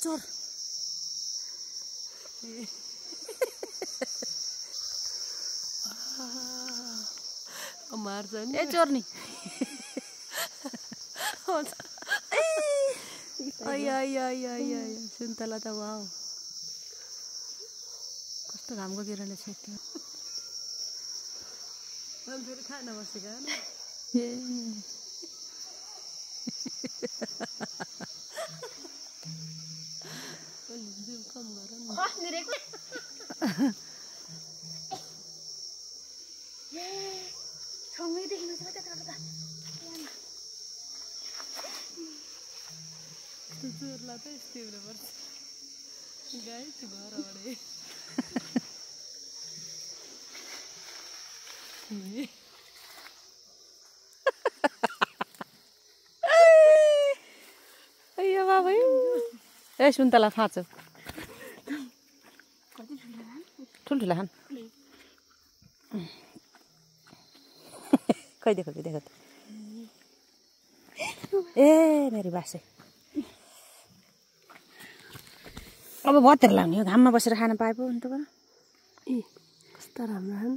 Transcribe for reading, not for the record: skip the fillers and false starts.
चोर मार्छ नि ए चोर नि सुन्तला त वाउ कस्तो घामको किरणले छेक्यो फेरि खान बसेका ए कम गर न चोरलाई त यस्तै हुनुपर्छ गाई छु घर अडे अಯ್यो बाबा ए सुन्तला खाँचो ठुल्ठुला खान खै देखो ए मेरी बासे अब भतेर लाउने हो घाममा बसेर खान पाए पो अन्त कस्ता राम्रो